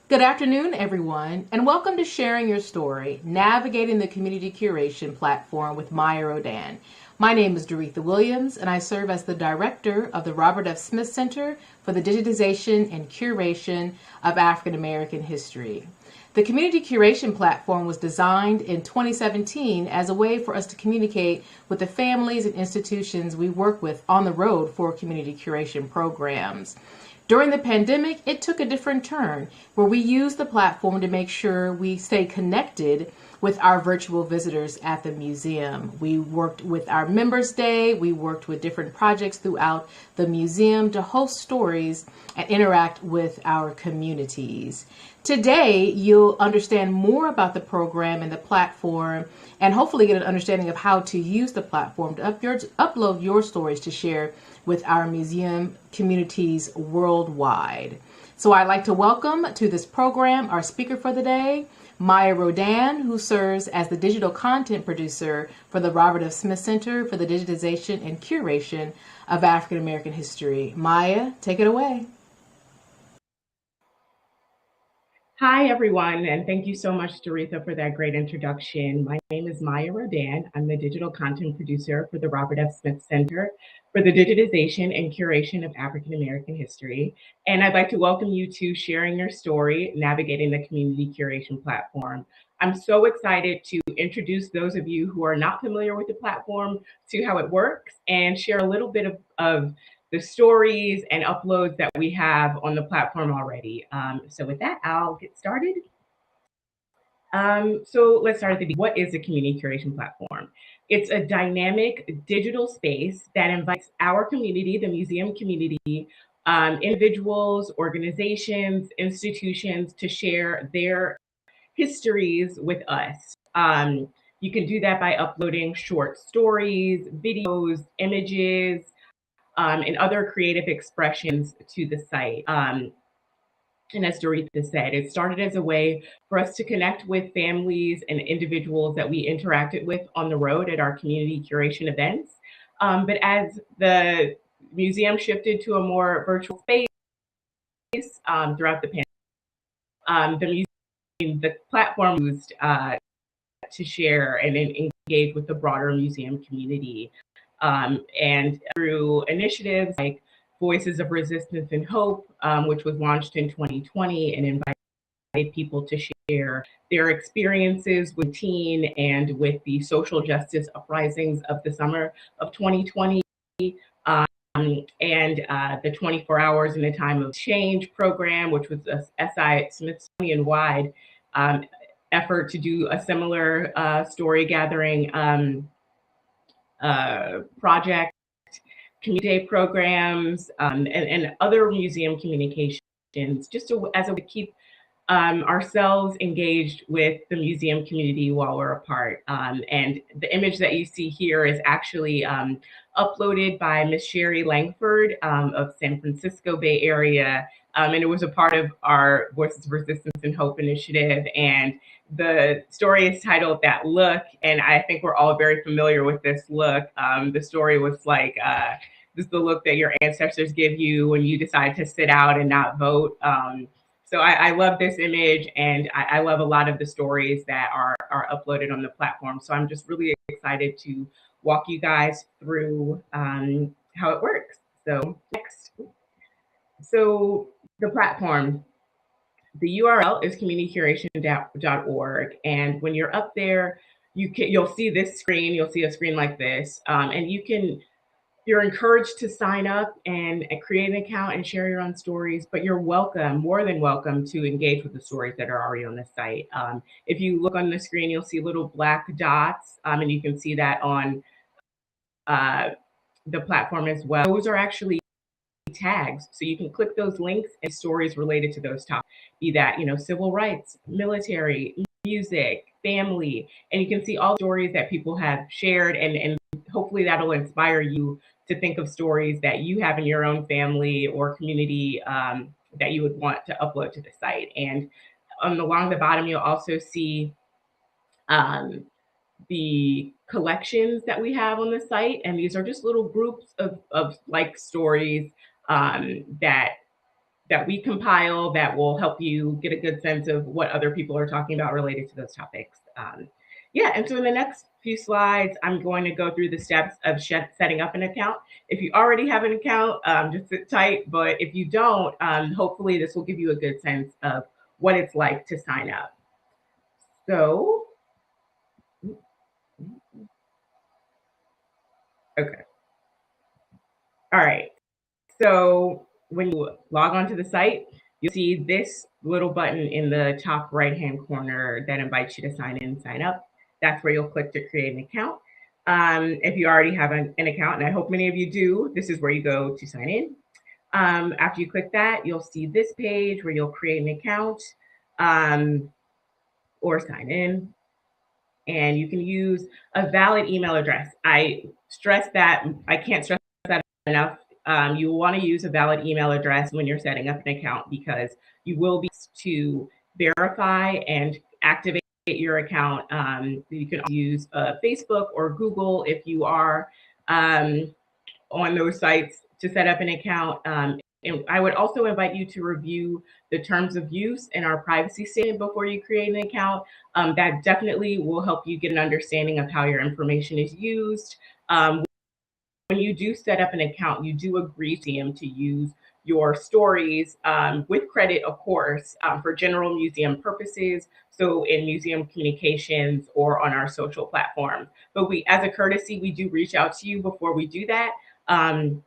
Good afternoon, everyone, and welcome to Sharing Your Story, Navigating the Community Curation Platform with Maya Rhodan. My name is Doretha Williams, and I serve as the Director of the Robert F. Smith Center for the Digitization and Curation of African American History. The Community Curation Platform was designed in 2017 as a way for us to communicate with the families and institutions we work with on the road for community curation programs. During the pandemic, it took a different turn where we used the platform to make sure we stay connected with our virtual visitors at the museum. We worked with our Members Day, we worked with different projects throughout the museum to host stories and interact with our communities. Today, you'll understand more about the program and the platform and hopefully get an understanding of how to use the platform to upload your stories to share with our museum communities worldwide. So I'd like to welcome to this program our speaker for the day, Maya Rhodan, who serves as the digital content producer for the Robert F. Smith Center for the Digitization and Curation of African American History. Maya, take it away. Hi, everyone, and thank you so much, Doretha, for that great introduction. My name is Maya Rhodan. I'm the digital content producer for the Robert F. Smith Center for the Digitization and Curation of African American History. And I'd like to welcome you to Sharing Your Story, Navigating the Community Curation Platform. I'm so excited to introduce those of you who are not familiar with the platform to how it works and share a little bit of the stories and uploads that we have on the platform already. So with that, I'll get started. So let's start at the beginning. What is a community curation platform? It's a dynamic digital space that invites our community, the museum community, individuals, organizations, institutions to share their histories with us. You can do that by uploading short stories, videos, images, and other creative expressions to the site. And as Doretha said, it started as a way for us to connect with families and individuals that we interacted with on the road at our community curation events. But as the museum shifted to a more virtual space throughout the pandemic, the platform used to share and engage with the broader museum community. And through initiatives like Voices of Resistance and Hope, which was launched in 2020 and invited people to share their experiences with teen and with the social justice uprisings of the summer of 2020. And the 24 Hours in a Time of Change program, which was a SI Smithsonian-wide effort to do a similar story gathering project, community day programs, and other museum communications, just as a way to keep ourselves engaged with the museum community while we're apart. And the image that you see here is actually uploaded by Miss Sherry Langford of San Francisco Bay Area. And it was a part of our Voices of Resistance and Hope initiative. And the story is titled That Look. And I think we're all very familiar with this look. The story was like, this is the look that your ancestors give you when you decide to sit out and not vote. So I love this image, and I love a lot of the stories that are uploaded on the platform. So I'm just really excited to walk you guys through how it works. So next. So the platform, the URL is communitycuration.org. And when you're up there, you'll see this screen. You'll see a screen like this, and you're encouraged to sign up and create an account and share your own stories, but you're welcome, more than welcome, to engage with the stories that are already on the site. If you look on the screen, you'll see little black dots, and you can see that on the platform as well. Those are actually tags, so you can click those links and stories related to those topics, be that civil rights, military, music, family, and you can see all the stories that people have shared, and hopefully that'll inspire you to think of stories that you have in your own family or community that you would want to upload to the site. And along the bottom, you'll also see the collections that we have on the site. And these are just little groups of like stories that that we compile that will help you get a good sense of what other people are talking about related to those topics. Yeah, and so in the next few slides, I'm going to go through the steps of setting up an account. If you already have an account, just sit tight. But if you don't, hopefully this will give you a good sense of what it's like to sign up. So, okay. All right. So when you log onto the site, you'll see this little button in the top right-hand corner that invites you to sign in and sign up. That's where you'll click to create an account. If you already have an account, and I hope many of you do, this is where you go to sign in. After you click that, you'll see this page where you'll create an account or sign in. And you can use a valid email address. I stress that, I can't stress that enough. You will want to use a valid email address when you're setting up an account because you will be to verify and activate your account. You can use Facebook or Google if you are on those sites to set up an account. And I would also invite you to review the terms of use and our privacy statement before you create an account. That definitely will help you get an understanding of how your information is used. When you do set up an account, you do agree to use your stories with credit, of course, for general museum purposes. So in museum communications or on our social platforms. But we, as a courtesy, we do reach out to you before we do that. And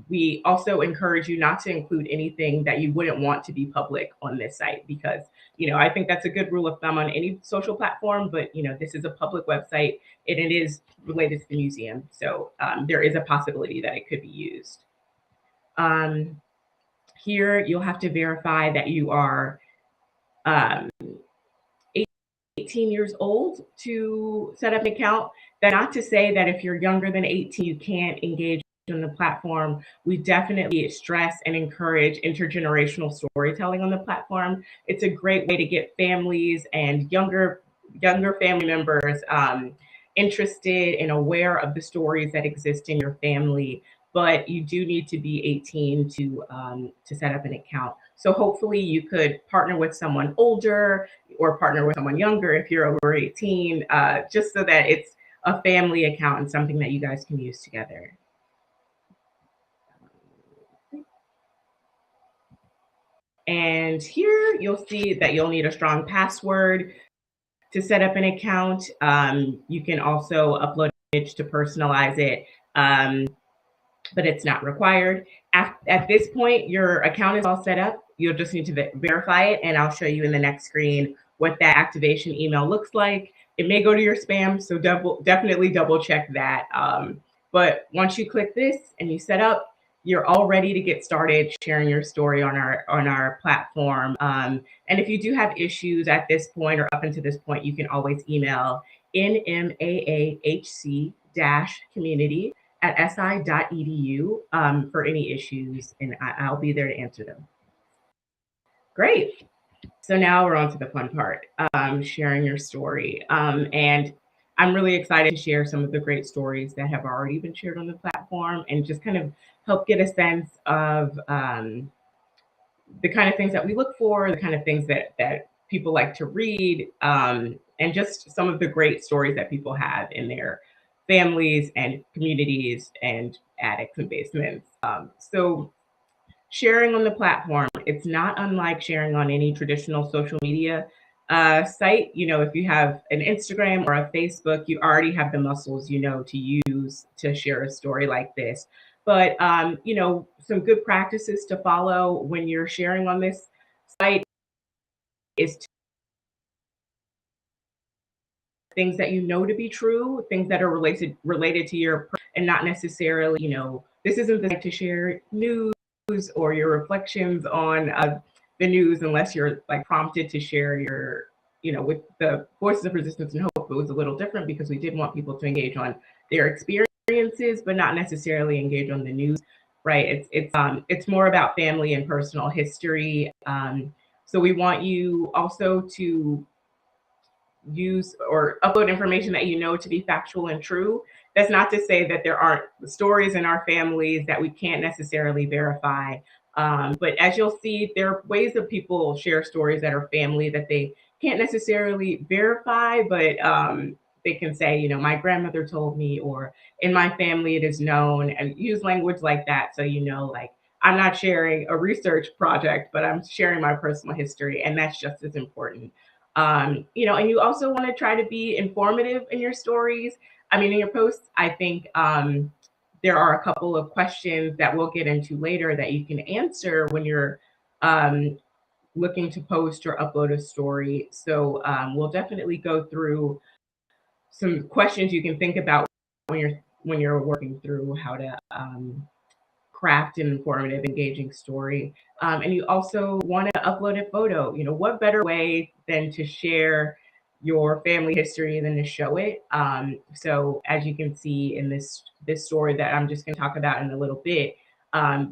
we also encourage you not to include anything that you wouldn't want to be public on this site because, you know, I think that's a good rule of thumb on any social platform, but, you know, this is a public website and it is related to the museum. So there is a possibility that it could be used. Here, you'll have to verify that you are 18 years old to set up an account. That's not to say that if you're younger than 18, you can't engage on the platform. We definitely stress and encourage intergenerational storytelling on the platform. It's a great way to get families and younger family members interested and aware of the stories that exist in your family. But you do need to be 18 to set up an account. So hopefully you could partner with someone older or partner with someone younger if you're over 18, just so that it's a family account and something that you guys can use together. And here you'll see that you'll need a strong password to set up an account. You can also upload an image to personalize it, but it's not required. At this point, your account is all set up. You'll just need to verify it, and I'll show you in the next screen what that activation email looks like. It may go to your spam, so definitely double check that. But once you click this and you set up, you're all ready to get started sharing your story on our platform. And if you do have issues at this point or up until this point, you can always email nmaahc-community@si.edu for any issues, and I'll be there to answer them. Great. So now we're on to the fun part, sharing your story. And I'm really excited to share some of the great stories that have already been shared on the platform and just kind of help get a sense of the kind of things that we look for, the kind of things that people like to read, and just some of the great stories that people have in their families and communities and attics and basements. So sharing on the platform, it's not unlike sharing on any traditional social media site. You know, if you have an Instagram or a Facebook, you already have the muscles, you know, to use to share a story like this. But, you know, some good practices to follow when you're sharing on this site is things that you know to be true, things that are related to your, and not necessarily, you know, this isn't the site to share news or your reflections on the news unless you're like prompted to share your, you know, with the Voices of Resistance and Hope. It was a little different because we did want people to engage on their experiences, but not necessarily engage on the news, right? It's more about family and personal history. So we want you also to use or upload information that you know to be factual and true. That's not to say that there aren't stories in our families that we can't necessarily verify, But as you'll see, there are ways that people share stories that are family that they can't necessarily verify, but they can say, my grandmother told me, or in my family it is known, and use language like that. So, like, I'm not sharing a research project, but I'm sharing my personal history, and that's just as important. And you also want to try to be informative in your stories. I mean, in your posts, I think there are a couple of questions that we'll get into later that you can answer when you're um, looking to post or upload a story. So we'll definitely go through some questions you can think about when you're working through how to craft an informative, engaging story. And you also want to upload a photo. What better way than to share your family history than to show it? So as you can see in this story that I'm just going to talk about in a little bit,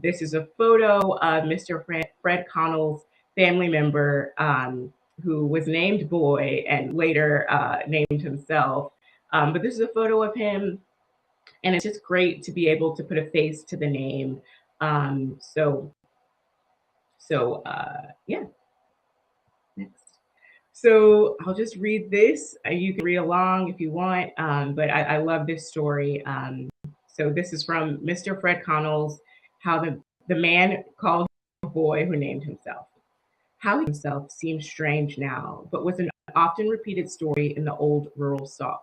this is a photo of Mr. Fred Connell's family member, who was named Boy and later named himself. But this is a photo of him, and it's just great to be able to put a face to the name. Yeah. Next. So I'll just read this. You can read along if you want, but I love this story. So this is from Mr. Fred Connell's "How the Man Called Boy Who Named Himself." How he himself seems strange now, but was an often repeated story in the old rural South.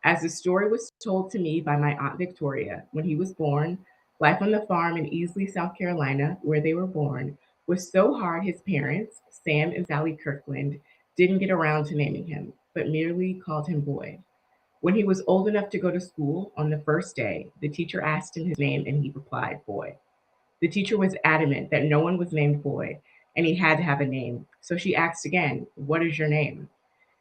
As the story was told to me by my Aunt Victoria when he was born, life on the farm in Easley, South Carolina, where they were born, was so hard his parents, Sam and Sally Kirkland, didn't get around to naming him, but merely called him Boy. When he was old enough to go to school on the first day, the teacher asked him his name and he replied, Boy. The teacher was adamant that no one was named Boy and he had to have a name. So she asked again, What is your name?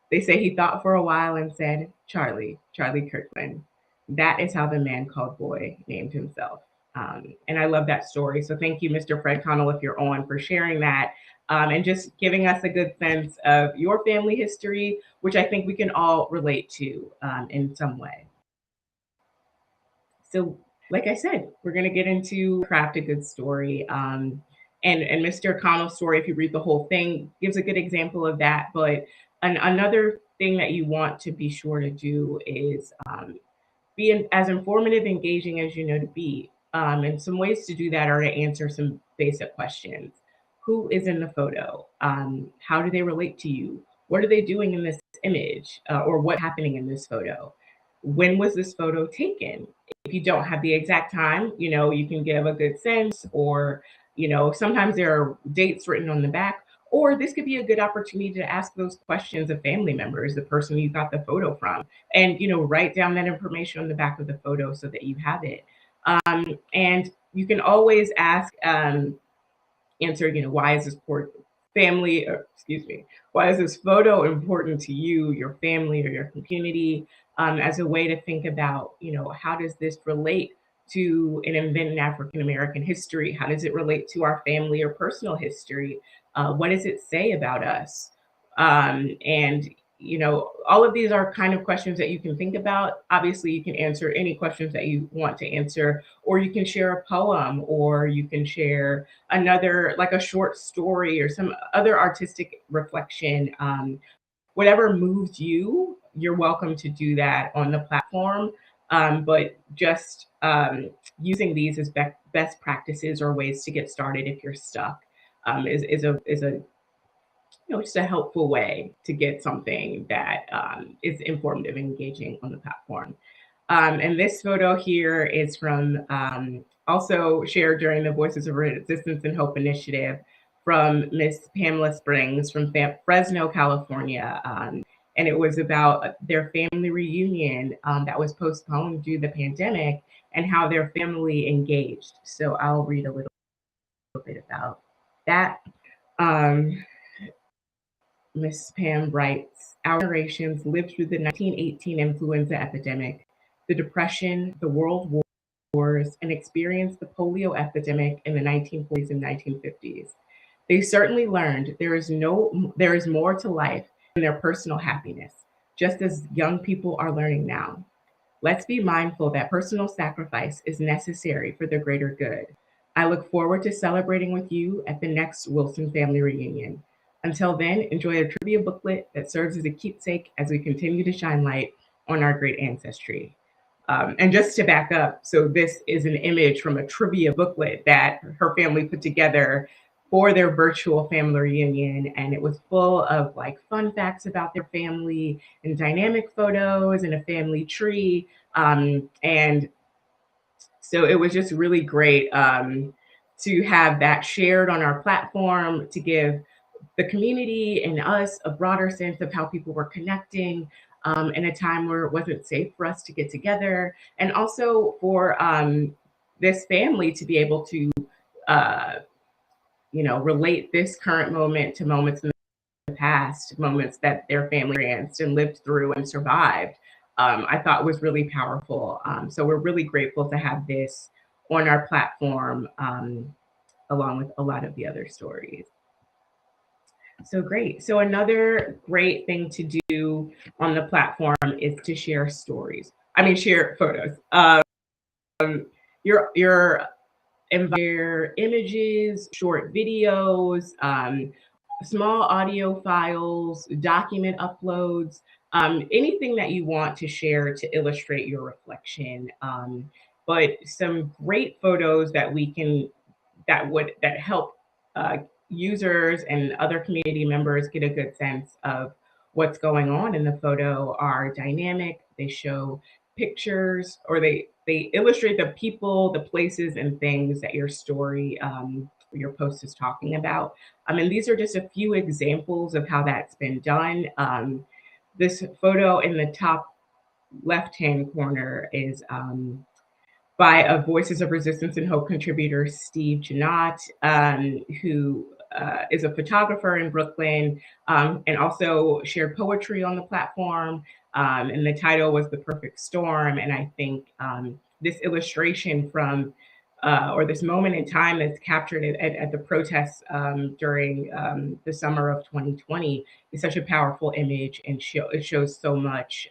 They say he thought for a while and said, Charlie Kirkland. That is how the man called Boy named himself. And I love that story. So thank you, Mr. Fred Connell, if you're on, for sharing that, and just giving us a good sense of your family history, which I think we can all relate to in some way. So, like I said, we're going to get into craft a good story. And Mr. Connell's story, if you read the whole thing, gives a good example of that. But another thing that you want to be sure to do is be as informative, engaging as you know to be. And some ways to do that are to answer some basic questions. Who is in the photo? How do they relate to you? What are they doing in this image? Or what's happening in this photo? When was this photo taken? If you don't have the exact time, you can give a good sense, or, sometimes there are dates written on the back, or this could be a good opportunity to ask those questions of family members, the person you got the photo from, and, write down that information on the back of the photo so that you have it. And you can always answer, why is this family, or, excuse me, why is this photo important to you, your family, or your community, as a way to think about, how does this relate to an event in African American history? How does it relate to our family or personal history? What does it say about us? And all of these are kind of questions that you can think about. Obviously, you can answer any questions that you want to answer, or you can share a poem, or you can share another, like a short story or some other artistic reflection. Whatever moves you, you're welcome to do that on the platform. But just using these as best practices or ways to get started if you're stuck, is a just a helpful way to get something that is informative and engaging on the platform. And this photo here is from, also shared during the Voices of Resistance and Hope initiative, from Miss Pamela Springs from Fresno, California. And it was about their family reunion that was postponed due to the pandemic, and how their family engaged. So I'll read a little bit about that. Um, Ms. Pam writes, our generations lived through the 1918 influenza epidemic, the Depression, the World Wars, and experienced the polio epidemic in the 1940s and 1950s. They certainly learned there is more to life than their personal happiness, just as young people are learning now. Let's be mindful that personal sacrifice is necessary for the greater good. I look forward to celebrating with you at the next Wilson family reunion. Until then, enjoy a trivia booklet that serves as a keepsake as we continue to shine light on our great ancestry. And just to back up, so this is an image from a trivia booklet that her family put together for their virtual family reunion. And it was full of like fun facts about their family and dynamic photos and a family tree. And so it was just really great to have that shared on our platform to give the community and us a broader sense of how people were connecting in a time where it wasn't safe for us to get together, and also for this family to be able to, uh, relate this current moment to moments in the past, moments that their family experienced and lived through and survived. I thought was really powerful. So we're really grateful to have this on our platform, along with a lot of the other stories. So great. So another great thing to do on the platform is to share stories. I mean, share photos. Your share images, short videos, small audio files, document uploads, anything that you want to share to illustrate your reflection. But some great photos that we can that help uh, users and other community members get a good sense of what's going on in the photo are dynamic. They show pictures, or they illustrate the people, the places, and things that your story, your post is talking about. And these are just a few examples of how that's been done. This photo in the top left-hand corner is by a Voices of Resistance and Hope contributor, Steve Janot, who is a photographer in Brooklyn, and also shared poetry on the platform. And the title was The Perfect Storm. And I think this illustration from, or this moment in time that's captured at the protests during the summer of 2020 is such a powerful image, and it shows so much.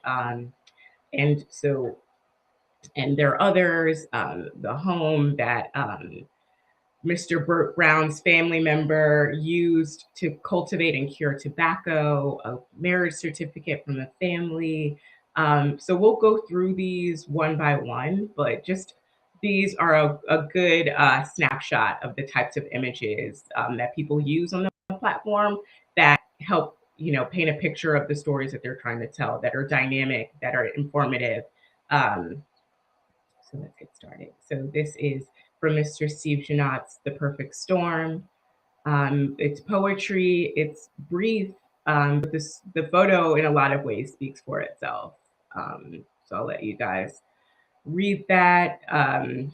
And so and there are others. The home that Mr. Burt Brown's family member used to cultivate and cure tobacco, a marriage certificate from the family. So we'll go through these one by one, but just these are a good snapshot of the types of images that people use on the platform that help paint a picture of the stories that they're trying to tell, that are dynamic, that are informative. Um, so let's get started. So this is from Mr. Steve Janot's The Perfect Storm. It's poetry, it's brief, but the photo in a lot of ways speaks for itself. So I'll let you guys read that.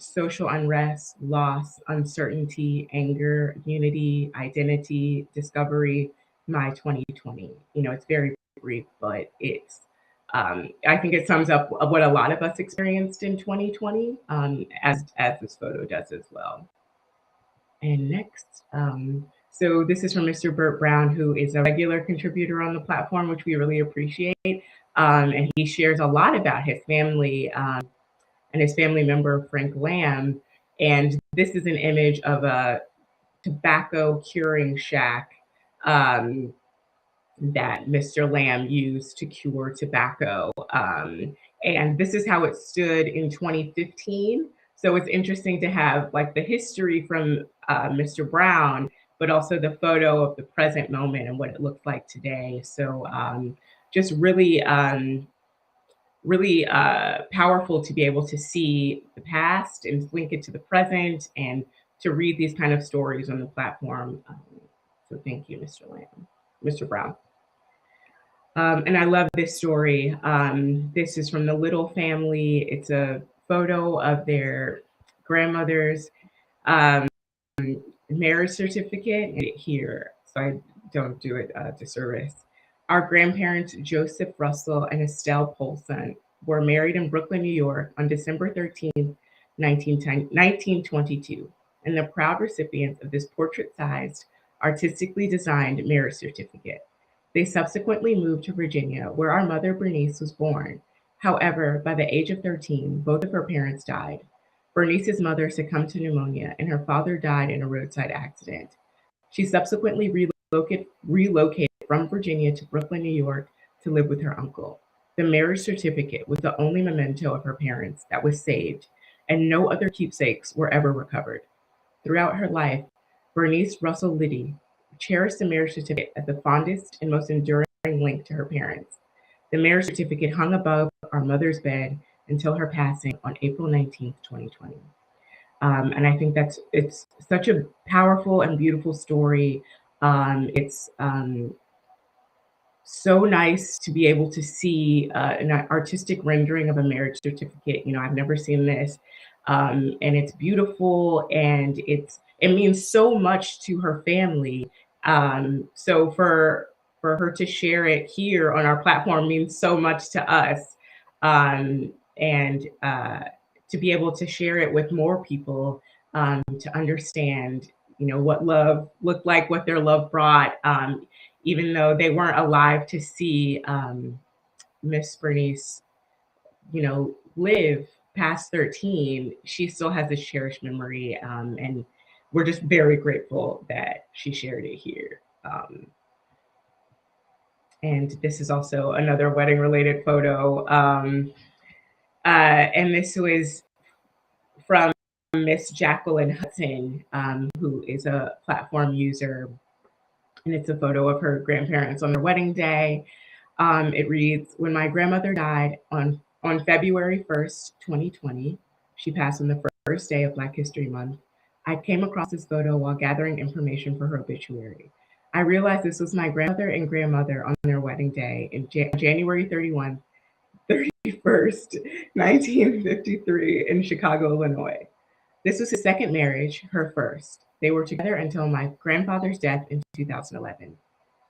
Social unrest, loss, uncertainty, anger, unity, identity, discovery, my 2020. It's very brief, but I think it sums up what a lot of us experienced in 2020, as this photo does as well. And next, so this is from Mr. Burt Brown, who is a regular contributor on the platform, which we really appreciate. And he shares a lot about his family and his family member, Frank Lamb. And this is an image of a tobacco curing shack that Mr. Lamb used to cure tobacco. And this is how it stood in 2015. So it's interesting to have like the history from Mr. Brown, but also the photo of the present moment and what it looks like today. So just really powerful to be able to see the past and link it to the present, and to read these kind of stories on the platform. So thank you, Mr. Brown. And I love this story. This is from the Little family. It's a photo of their grandmother's um, marriage certificate here, so I don't do it disservice. Our grandparents, Joseph Russell and Estelle Polson, were married in Brooklyn, New York on December 13th, 1922, and the proud recipients of this portrait-sized, artistically designed marriage certificate. They subsequently moved to Virginia, where our mother Bernice was born. However, by the age of 13, both of her parents died. Bernice's mother succumbed to pneumonia, and her father died in a roadside accident. She subsequently relocated from Virginia to Brooklyn, New York, to live with her uncle. The marriage certificate was the only memento of her parents that was saved, and no other keepsakes were ever recovered. Throughout her life, Bernice Russell Liddy cherished the marriage certificate as the fondest and most enduring link to her parents. The marriage certificate hung above our mother's bed until her passing on April 19th, 2020. And I think it's such a powerful and beautiful story. It's so nice to be able to see an artistic rendering of a marriage certificate. I've never seen this, and it's beautiful, and it means so much to her family. So for her to share it here on our platform means so much to us, and to be able to share it with more people, to understand, what love looked like, what their love brought. Even though they weren't alive to see Miss Bernice, live past 13, she still has a cherished memory, and we're just very grateful that she shared it here. And this is also another wedding-related photo, and this was from Miss Jacqueline Hudson, who is a platform user, and it's a photo of her grandparents on their wedding day. It reads, "When my grandmother died on February 1st, 2020, she passed on the first day of Black History Month. I came across this photo while gathering information for her obituary. I realized this was my grandmother and grandmother on their wedding day in January 31st, 1953 in Chicago, Illinois. This was his second marriage, her first. They were together until my grandfather's death in 2011.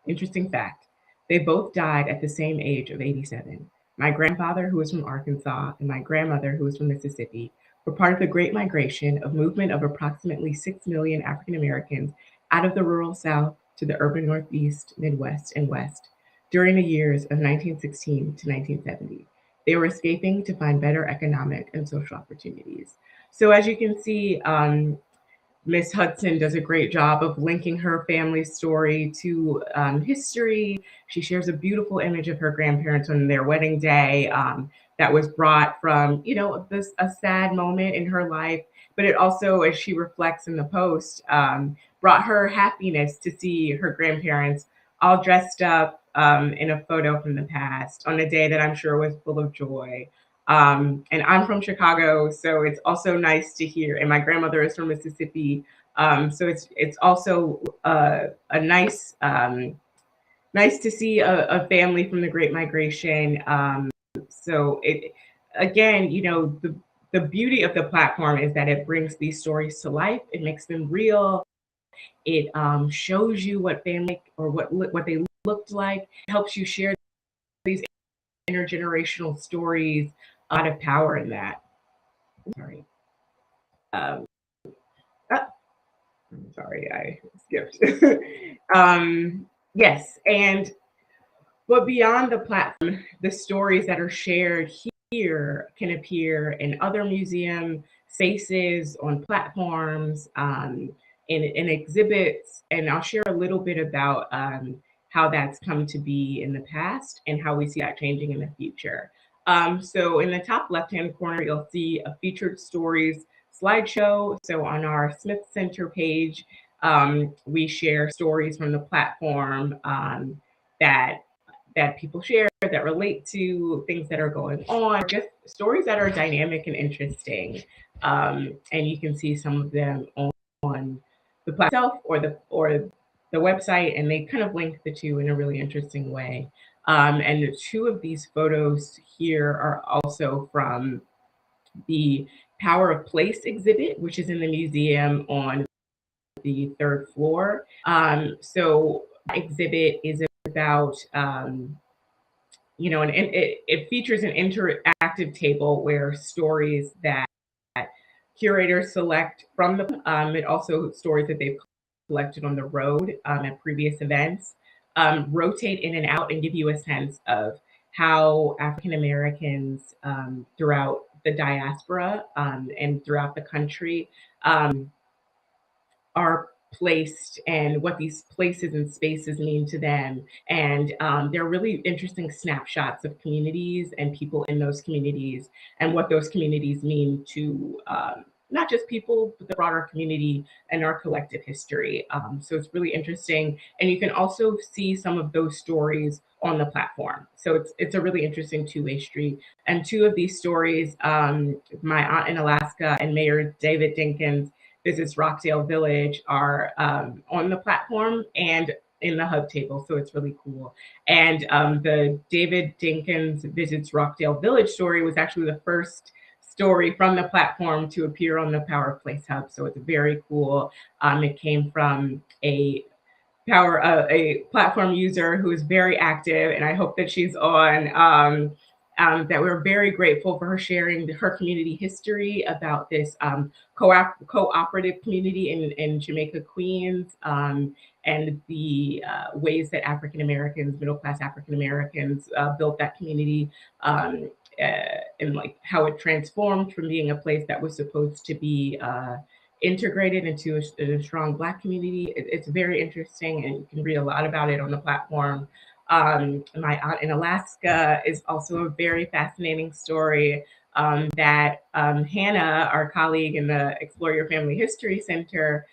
Interesting fact, they both died at the same age of 87. My grandfather, who was from Arkansas, and my grandmother, who was from Mississippi, were part of the Great Migration, a movement of approximately 6 million African Americans out of the rural South to the urban Northeast, Midwest, and West during the years of 1916 to 1970. They were escaping to find better economic and social opportunities." So as you can see, Miss Hudson does a great job of linking her family story to history. She shares a beautiful image of her grandparents on their wedding day, that was brought from, a sad moment in her life. But it also, as she reflects in the post, brought her happiness to see her grandparents all dressed up, in a photo from the past on a day that I'm sure was full of joy. And I'm from Chicago, so it's also nice to hear. And my grandmother is from Mississippi, so it's also a nice to see a family from the Great Migration. So it again, the beauty of the platform is that it brings these stories to life. It makes them real. It shows you what family or what they looked like. It helps you share these intergenerational stories. A lot of power in that. Sorry. Um, ah, I'm sorry, I skipped. Yes, but beyond the platform, the stories that are shared here can appear in other museum spaces, on platforms, in exhibits, and I'll share a little bit about how that's come to be in the past and how we see that changing in the future. So in the top left-hand corner, you'll see a featured stories slideshow. So on our Smith Center page, we share stories from the platform, that people share that relate to things that are going on, just stories that are dynamic and interesting. And you can see some of them on the platform itself or the website, and they kind of link the two in a really interesting way. And two of these photos here are also from the Power of Place exhibit, which is in the museum on the third floor. So that exhibit is about, and it features an interactive table where stories that curators select from it also stories that they've collected on the road, at previous events, rotate in and out and give you a sense of how African Americans, throughout the diaspora and throughout the country are placed and what these places and spaces mean to them. And they're really interesting snapshots of communities and people in those communities and what those communities mean to not just people, but the broader community and our collective history. So it's really interesting. And you can also see some of those stories on the platform. So it's a really interesting two-way street. And two of these stories, My Aunt in Alaska and Mayor David Dinkins visits Rockdale Village, are on the platform and in the hub table. So it's really cool. And the David Dinkins visits Rockdale Village story was actually the first story from the platform to appear on the Power of Place Hub. So it's very cool. It came from a platform user who is very active, and I hope that she's on. That we're very grateful for her sharing her community history about this cooperative community in Jamaica, Queens, and the ways that African Americans, middle class African Americans, built that community. And like how it transformed from being a place that was supposed to be integrated into a strong Black community. It's very interesting, and you can read a lot about it on the platform. My Aunt in Alaska is also a very fascinating story that Hannah, our colleague in the Explore Your Family History Center,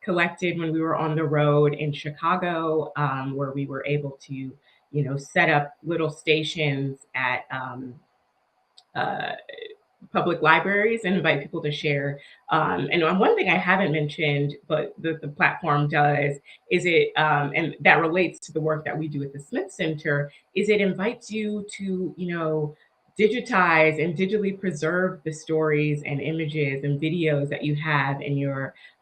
collected when we were on the road in Chicago, where we were able to, set up little stations at uh, public libraries and invite people to share. And one thing I haven't mentioned, but the platform does, is and that relates to the work that we do at the Smith Center, is it invites you to, digitize and digitally preserve the stories and images and videos that you have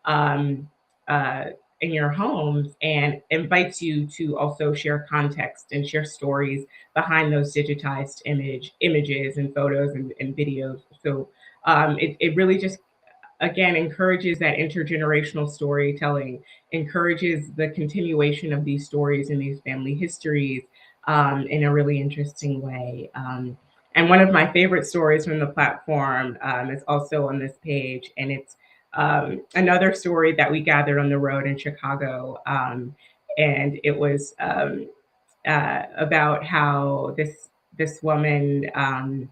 um, uh, in your homes, and invites you to also share context and share stories behind those digitized images and photos and videos. So it really just again encourages that intergenerational storytelling, encourages the continuation of these stories and these family histories in a really interesting way. And one of my favorite stories from the platform is also on this page, and it's another story that we gathered on the road in Chicago. And it was about how this woman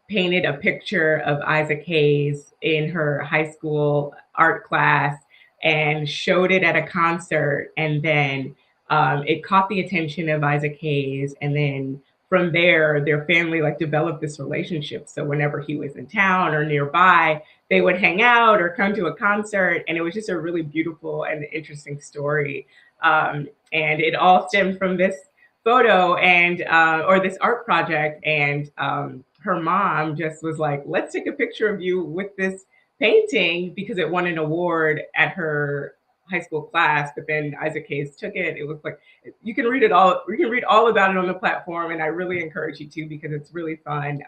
painted a picture of Isaac Hayes in her high school art class and showed it at a concert, and then it caught the attention of Isaac Hayes, and then from there their family like developed this relationship. So whenever he was in town or nearby, they would hang out or come to a concert, and it was just a really beautiful and interesting story. And it all stemmed from this photo and or this art project, and her mom just was like, let's take a picture of you with this painting because it won an award at her high school class. But then Isaac Hayes took it. It was like, you can read all about it on the platform, and I really encourage you to because it's really fun.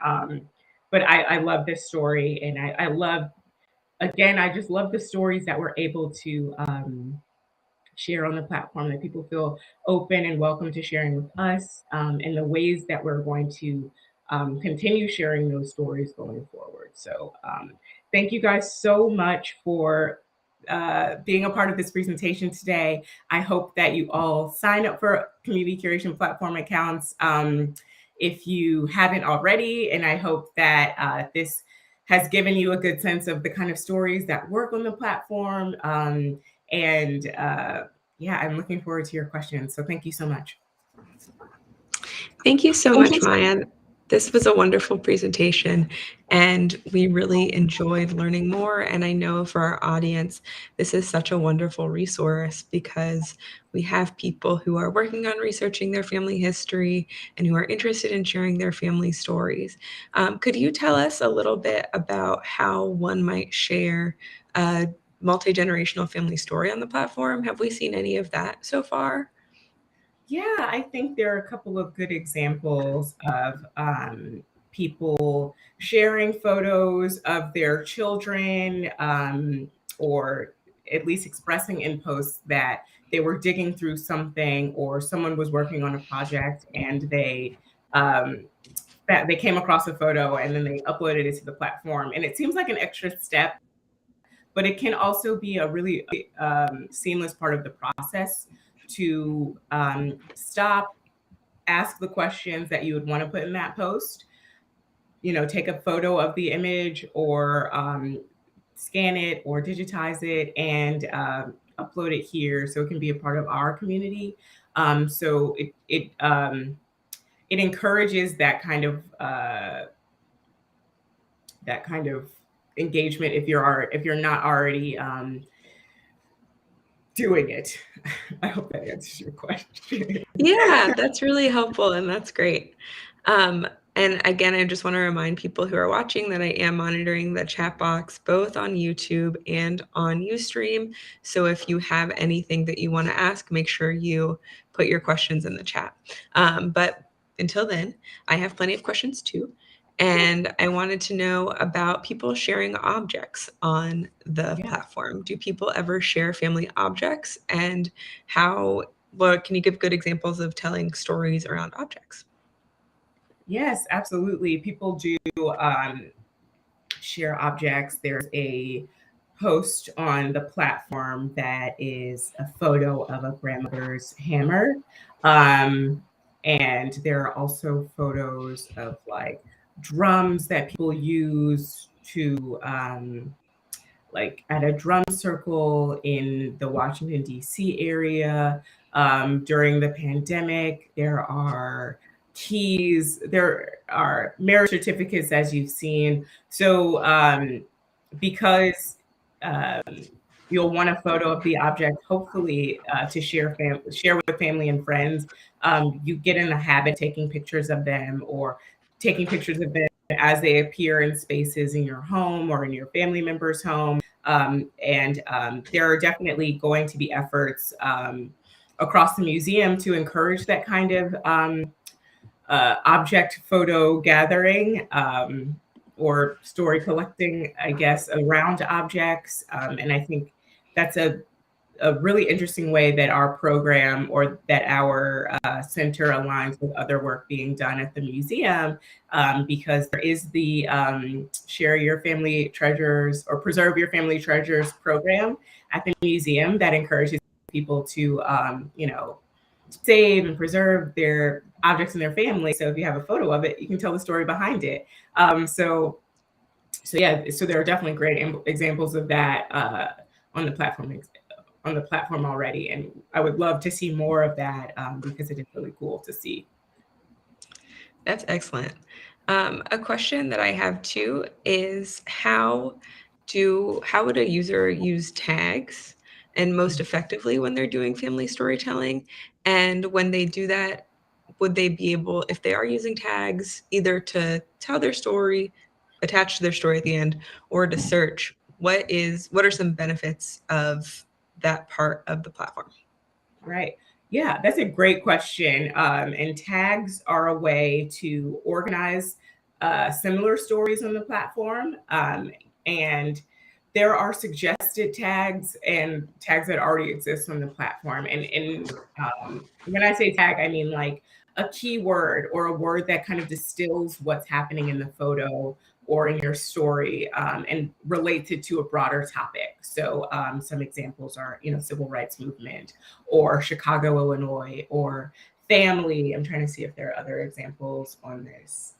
But I love this story, and I love, again, I just love the stories that we're able to share on the platform, that people feel open and welcome to sharing with us, and the ways that we're going to continue sharing those stories going forward. So thank you guys so much for being a part of this presentation today. I hope that you all sign up for Community Curation Platform accounts if you haven't already, and I hope that this has given you a good sense of the kind of stories that work on the platform. And yeah, I'm looking forward to your questions. So thank you so much. Thank you so much, Maya. This was a wonderful presentation, and we really enjoyed learning more. And I know for our audience, this is such a wonderful resource because we have people who are working on researching their family history and who are interested in sharing their family stories. Could you tell us a little bit about how one might share a multi-generational family story on the platform? Have we seen any of that so far? Yeah, I think there are a couple of good examples of people sharing photos of their children, or at least expressing in posts that they were digging through something or someone was working on a project and they um, that they came across a photo and then they uploaded it to the platform. And it seems like an extra step, but it can also be a really seamless part of the process to stop, ask the questions that you would want to put in that post, take a photo of the image or scan it or digitize it and upload it here so it can be a part of our community. So it encourages that kind of engagement if you're not already doing it. I hope that answers your question. Yeah, that's really helpful and that's great. And again, I just want to remind people who are watching that I am monitoring the chat box both on YouTube and on Ustream. So if you have anything that you want to ask, make sure you put your questions in the chat. But until then, I have plenty of questions too. And I wanted to know about people sharing objects on the platform. Do people ever share family objects? And can you give good examples of telling stories around objects? Yes, absolutely. People do share objects. There's a post on the platform that is a photo of a grandmother's hammer. And there are also photos of like drums that people use to like at a drum circle in the Washington, D.C. area. During the pandemic, there are keys, there are marriage certificates, as you've seen. So because you'll want a photo of the object, hopefully to share with family and friends, you get in the habit of taking pictures of them or taking pictures of them as they appear in spaces in your home or in your family member's home. And there are definitely going to be efforts across the museum to encourage that kind of object photo gathering or story collecting, I guess, around objects. And I think that's a really interesting way that our program or that our center aligns with other work being done at the museum, because there is the Share Your Family Treasures or Preserve Your Family Treasures program at the museum that encourages people to, save and preserve their objects in their family. So if you have a photo of it, you can tell the story behind it. So there are definitely great examples of that on the platform already, and I would love to see more of that because it is really cool to see. That's excellent. A question that I have too is how would a user use tags and most effectively when they're doing family storytelling? And when they do that, would they be able, if they are using tags, either to tell their story, attach to their story at the end, or to search, what are some benefits of that part of the platform? Right. Yeah, that's a great question. And tags are a way to organize similar stories on the platform. And there are suggested tags and tags that already exist on the platform. And when I say tag, I mean like a keyword or a word that kind of distills what's happening in the photo or in your story and relates it to a broader topic. So some examples are, civil rights movement or Chicago, Illinois, or family. I'm trying to see if there are other examples on this.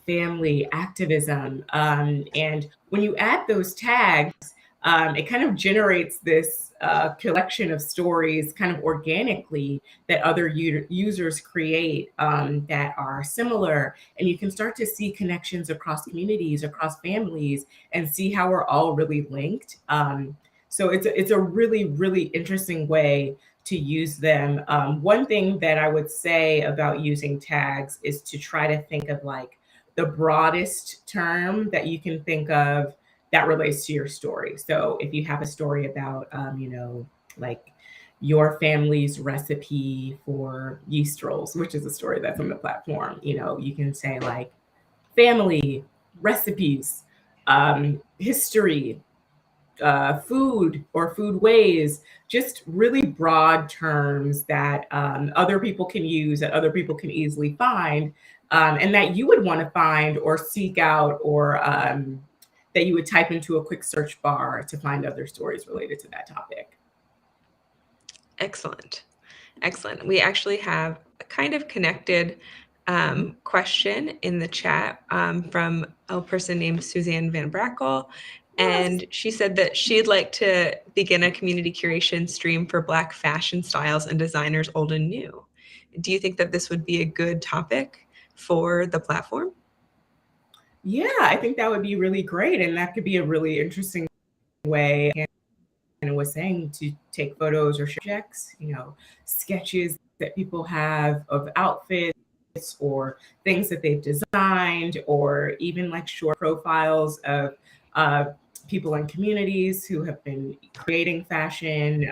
Family activism. And when you add those tags, it kind of generates this collection of stories kind of organically that other users create that are similar. And you can start to see connections across communities, across families, and see how we're all really linked. So it's a really, really interesting way to use them. One thing that I would say about using tags is to try to think of like the broadest term that you can think of that relates to your story. So if you have a story about, like your family's recipe for yeast rolls, which is a story that's on the platform, you can say like family, recipes, history, food or food ways, just really broad terms that other people can use, that other people can easily find. and that you would want to find or seek out, or that you would type into a quick search bar to find other stories related to that topic. Excellent. Excellent. We actually have a kind of connected question in the chat from a person named Suzanne Van Brackle. And she said that she'd like to begin a community curation stream for Black fashion styles and designers old and new. Do you think that this would be a good topic for the platform? Yeah, I think that would be really great. And that could be a really interesting way, and was saying, to take photos or subjects, sketches that people have of outfits or things that they've designed, or even like short profiles of people in communities who have been creating fashion.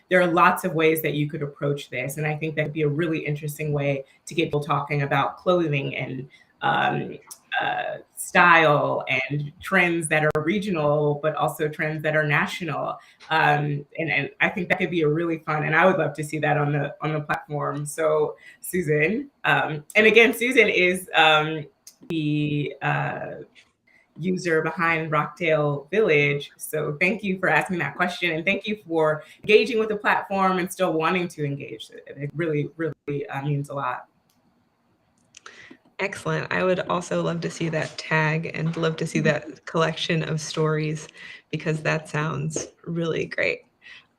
There are lots of ways that you could approach this. And I think that would be a really interesting way to get people talking about clothing and style and trends that are regional, but also trends that are national. And I think that could be a really fun, and I would love to see that on the platform. So Susan, and again, Susan is the user behind Rockdale Village. So thank you for asking that question, and thank you for engaging with the platform and still wanting to engage. It really, really means a lot. Excellent. I would also love to see that tag and love to see that collection of stories, because that sounds really great.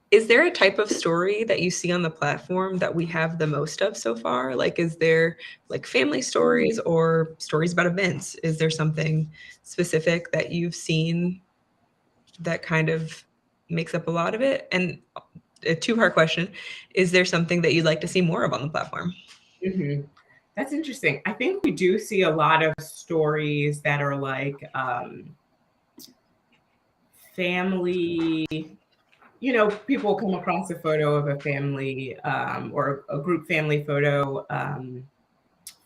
Is there a type of story that you see on the platform that we have the most of so far? Like, is there like family stories or stories about events? Is there something specific that you've seen that kind of makes up a lot of it? And a two-part question, is there something that you'd like to see more of on the platform? Mm-hmm. That's interesting. I think we do see a lot of stories that are like family. People come across a photo of a family or a group family photo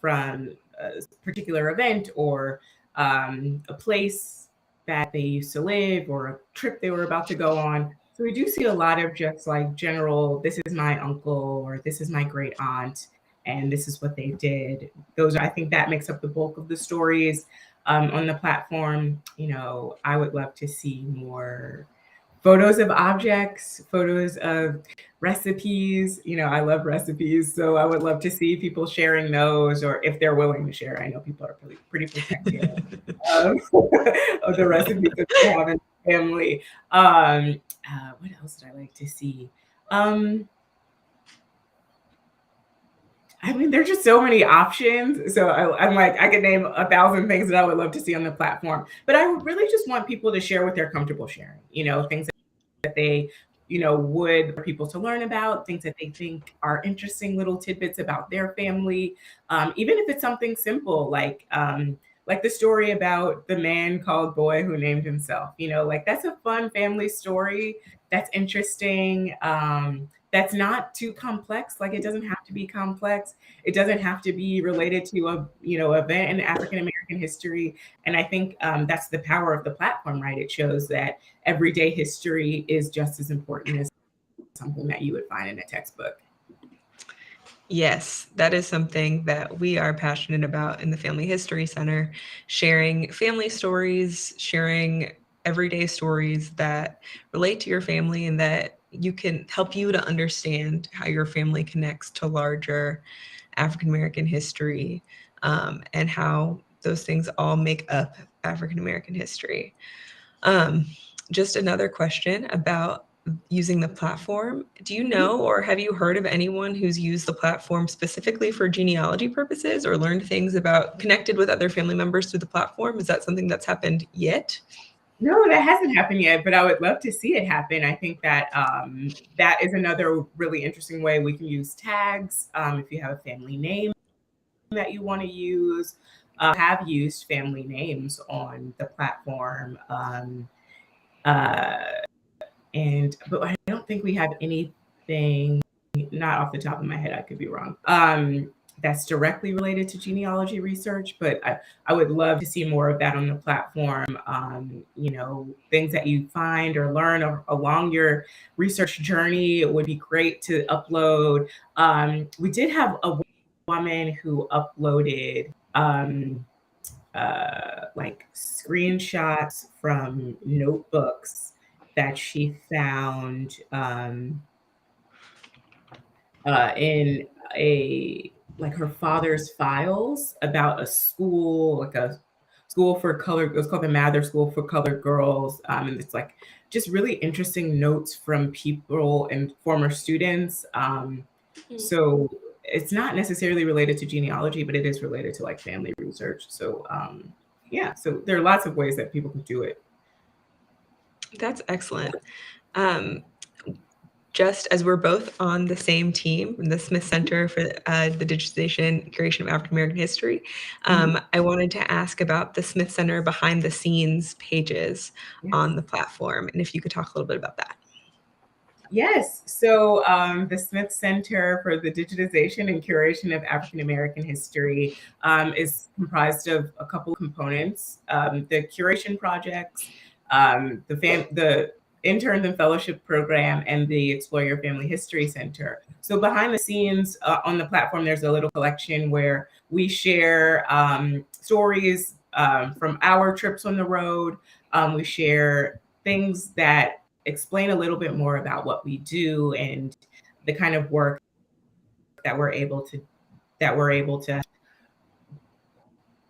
from a particular event, or a place that they used to live, or a trip they were about to go on. So we do see a lot of just like general, this is my uncle, or this is my great aunt, and this is what they did. I think that makes up the bulk of the stories on the platform. I would love to see more photos of objects, photos of recipes. I love recipes, so I would love to see people sharing those, or if they're willing to share. I know people are pretty protective of, of the recipes that they have in the family. What else did I like to see? I mean, there's just so many options. So I'm like, I could name 1,000 things that I would love to see on the platform. But I really just want people to share what they're comfortable sharing, things that they, would for people to learn about, things that they think are interesting little tidbits about their family. Even if it's something simple, like the story about the man called boy who named himself, like that's a fun family story. That's interesting. That's not too complex. Like, it doesn't have to be complex. It doesn't have to be related to a, event in African American history. And I think that's the power of the platform, right? It shows that everyday history is just as important as something that you would find in a textbook. Yes, that is something that we are passionate about in the Family History Center, sharing family stories, sharing everyday stories that relate to your family and that you can help you to understand how your family connects to larger African American history, and how those things all make up African American history. Just another question about using the platform. Do you know, or have you heard of anyone who's used the platform specifically for genealogy purposes, or learned things about, connected with other family members through the platform? Is that something that's happened yet? No, that hasn't happened yet, but I would love to see it happen. I think that that is another really interesting way. We can use tags if you have a family name that you want to use. Have used family names on the platform. But I don't think we have anything, not off the top of my head, I could be wrong, that's directly related to genealogy research, but I would love to see more of that on the platform. Things that you find or learn along your research journey, it would be great to upload. We did have a woman who uploaded like screenshots from notebooks that she found in a like her father's files about a school, like a school for colored. It was called the Mather School for Colored Girls, and it's like just really interesting notes from people and former students. So it's not necessarily related to genealogy, but it is related to like family research. So yeah, so there are lots of ways that people can do it. That's excellent. Just as we're both on the same team, the Smith Center for the Digitization Curation of African American History, I wanted to ask about the Smith Center behind the scenes pages on the platform, and if you could talk a little bit about that. Yes. So the Smith Center for the Digitization and Curation of African American History is comprised of a couple of components: the curation projects, the interns and fellowship program, and the Explore Your Family History Center. So behind the scenes on the platform, there's a little collection where we share stories from our trips on the road. We share things that explain a little bit more about what we do and the kind of work that we're able to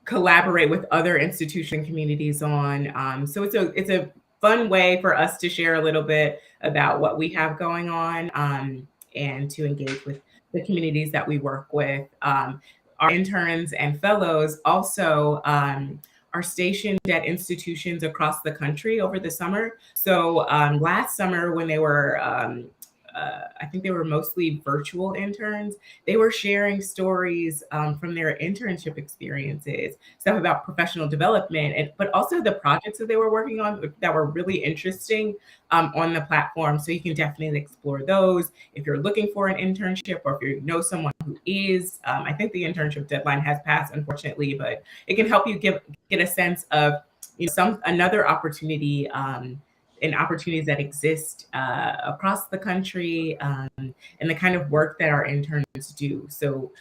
collaborate with other institution communities on. So it's a fun way for us to share a little bit about what we have going on, and to engage with the communities that we work with. Our interns and fellows also are stationed at institutions across the country over the summer. So last summer, when they were, I think they were mostly virtual interns, they were sharing stories from their internship experiences, stuff about professional development, but also the projects that they were working on that were really interesting on the platform. So you can definitely explore those if you're looking for an internship, or if you know someone who is. I think the internship deadline has passed, unfortunately, but it can help you get a sense of another opportunity. And opportunities that exist across the country, and the kind of work that our interns do. So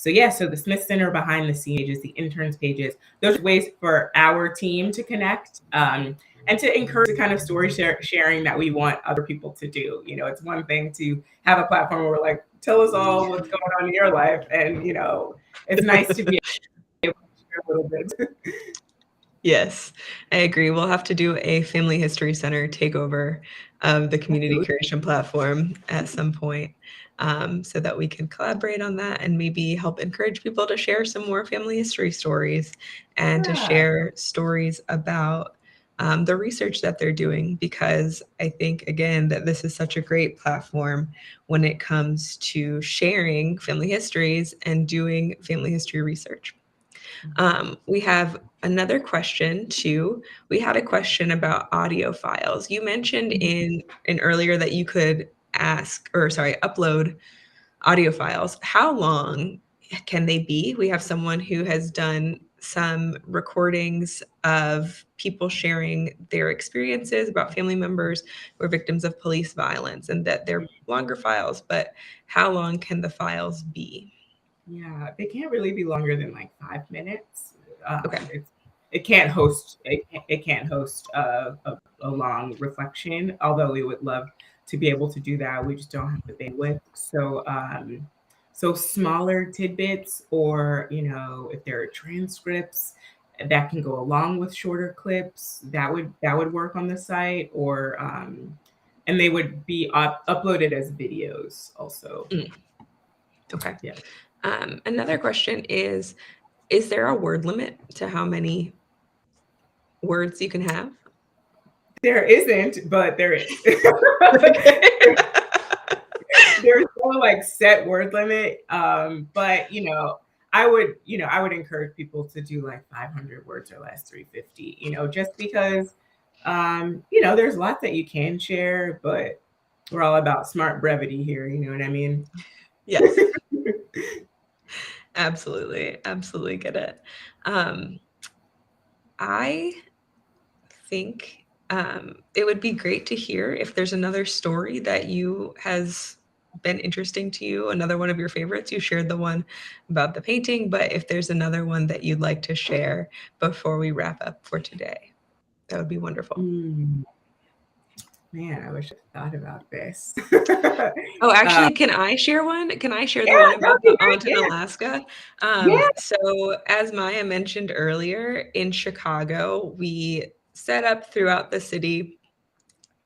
yeah, so the Smith Center behind the scenes pages, the interns pages, those are ways for our team to connect, and to encourage the kind of story sharing that we want other people to do. It's one thing to have a platform where we're like, tell us all what's going on in your life, and it's nice to be able to share a little bit. Yes, I agree. We'll have to do a Family History Center takeover of the Community Curation Platform at some point, so that we can collaborate on that and maybe help encourage people to share some more family history stories and to share stories about the research that they're doing, because I think, again, that this is such a great platform when it comes to sharing family histories and doing family history research. We have another question too. We had a question about audio files. You mentioned in earlier that you could upload audio files. How long can they be? We have someone who has done some recordings of people sharing their experiences about family members who are victims of police violence, and that they're longer files, but how long can the files be? Yeah, they can't really be longer than like 5 minutes. Okay. It can't host a long reflection, although we would love to be able to do that. We just don't have the bandwidth. So smaller tidbits, or if there are transcripts that can go along with shorter clips, that would work on the site, or and they would be uploaded as videos also. Okay. Yeah. Another question is there a word limit to how many words you can have? There isn't, but there is. There's no like set word limit. But I would encourage people to do like 500 words or less, 350, just because there's lots that you can share, but we're all about smart brevity here, you know what I mean? Yes. Absolutely. Absolutely get it. I think it would be great to hear if there's another story that you has been interesting to you, another one of your favorites. You shared the one about the painting, but if there's another one that you'd like to share before we wrap up for today, that would be wonderful. Man, I wish I thought about this. Oh, actually, can I share one? Can I share the one That about would be the great. aunt in Alaska? Yeah. So as Maya mentioned earlier, in Chicago, we set up throughout the city,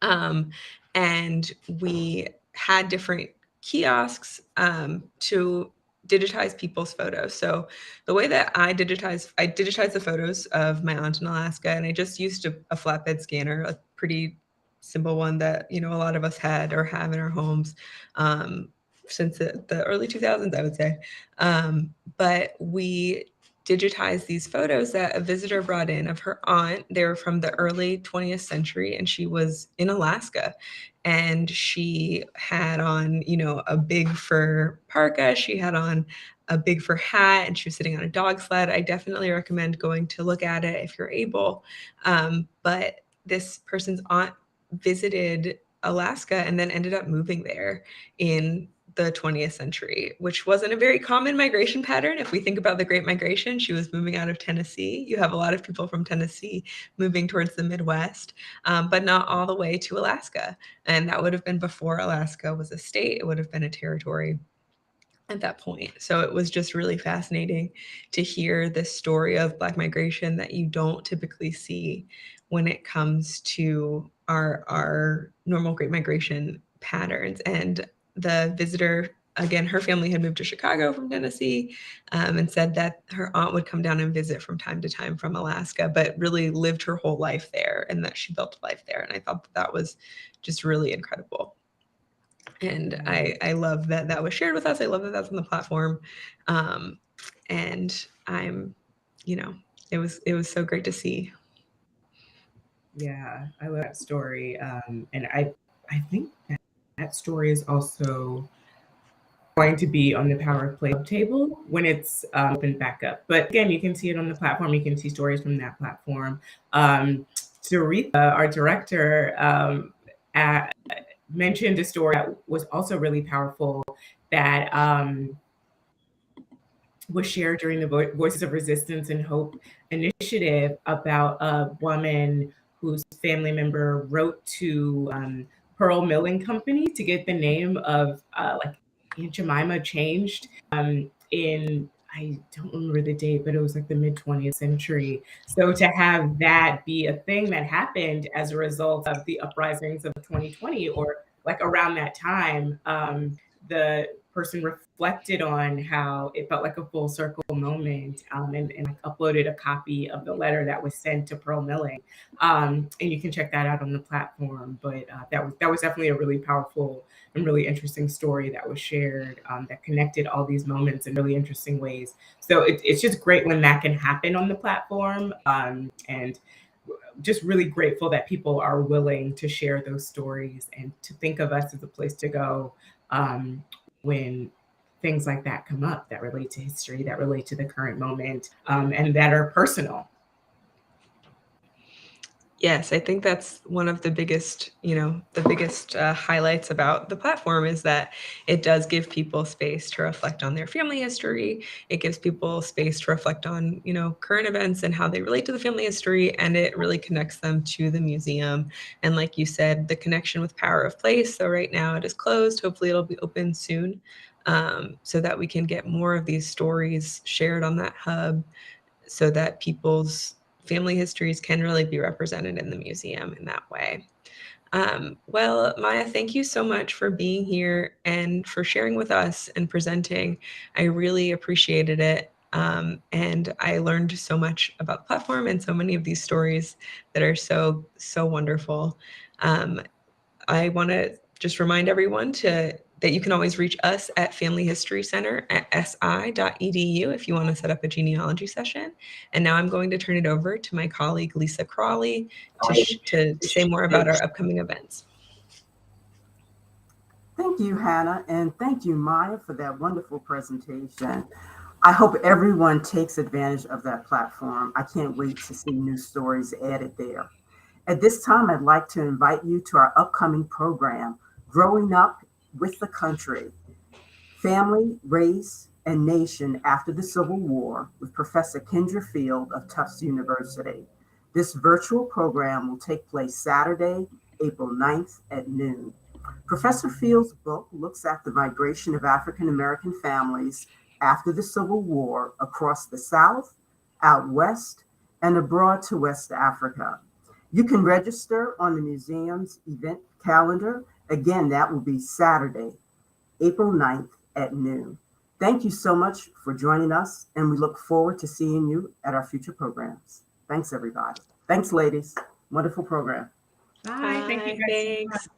and we had different kiosks to digitize people's photos. So the way that I digitized the photos of my aunt in Alaska, and I just used a flatbed scanner, a pretty simple one that a lot of us had or have in our homes since the early 2000s, I would say. But we digitized these photos that a visitor brought in of her aunt. They were from the early 20th century, and she was in Alaska. And she had on, a big fur parka. She had on a big fur hat, and she was sitting on a dog sled. I definitely recommend going to look at it if you're able. But this person's aunt visited Alaska and then ended up moving there in the 20th century, which wasn't a very common migration pattern. If we think about the Great Migration, she was moving out of Tennessee. You have a lot of people from Tennessee moving towards the Midwest, but not all the way to Alaska. And that would have been before Alaska was a state. It would have been a territory at that point. So it was just really fascinating to hear this story of Black migration that you don't typically see when it comes to our normal Great Migration patterns. And the visitor, again, her family had moved to Chicago from Tennessee, and said that her aunt would come down and visit from time to time from Alaska, but really lived her whole life there and that she built a life there. And I thought that was just really incredible. And I love that that was shared with us. I love that that's on the platform. And I'm, it was so great to see. Yeah, I love that story. And I think that story is also going to be on the Power of Play table when it's opened back up. But again, you can see it on the platform. You can see stories from that platform. Doretha, our director, mentioned a story that was also really powerful that was shared during the Voices of Resistance and Hope initiative about a woman whose family member wrote to Pearl Milling Company to get the name of like Aunt Jemima changed in, I don't remember the date, but it was like the mid 20th century. So to have that be a thing that happened as a result of the uprisings of 2020 or like around that time, the person reflected on how it felt like a full circle moment, and like uploaded a copy of the letter that was sent to Pearl Milling, and you can check that out on the platform. But that was definitely a really powerful and really interesting story that was shared, that connected all these moments in really interesting ways. So it's just great when that can happen on the platform, and just really grateful that people are willing to share those stories and to think of us as a place to go when things like that come up that relate to history, that relate to the current moment, and that are personal. Yes, I think that's one of the biggest, highlights about the platform is that it does give people space to reflect on their family history. It gives people space to reflect on, current events and how they relate to the family history, and it really connects them to the museum. And like you said, the connection with Power of Place. So right now it is closed. Hopefully it'll be open soon, so that we can get more of these stories shared on that hub, so that people's family histories can really be represented in the museum in that way. Well, Maya, thank you so much for being here and for sharing with us and presenting. I really appreciated it. And I learned so much about the platform and so many of these stories that are so, so wonderful. I want to just remind everyone that you can always reach us at Family History Center at si.edu if you want to set up a genealogy session. And now I'm going to turn it over to my colleague, Lisa Crawley, to say more about our upcoming events. Thank you, Hannah, and thank you, Maya, for that wonderful presentation. I hope everyone takes advantage of that platform. I can't wait to see new stories added there. At this time, I'd like to invite you to our upcoming program, Growing Up with the Country, Family, Race, and Nation After the Civil War with Professor Kendra Field of Tufts University. This virtual program will take place Saturday, April 9th at noon. Professor Field's book looks at the migration of African American families after the Civil War across the South, out West, and abroad to West Africa. You can register on the museum's event calendar. Again, that will be Saturday, April 9th at noon. Thank you so much for joining us, and we look forward to seeing you at our future programs. Thanks, everybody. Thanks, ladies. Wonderful program. Bye. Thank you guys so much. Thanks.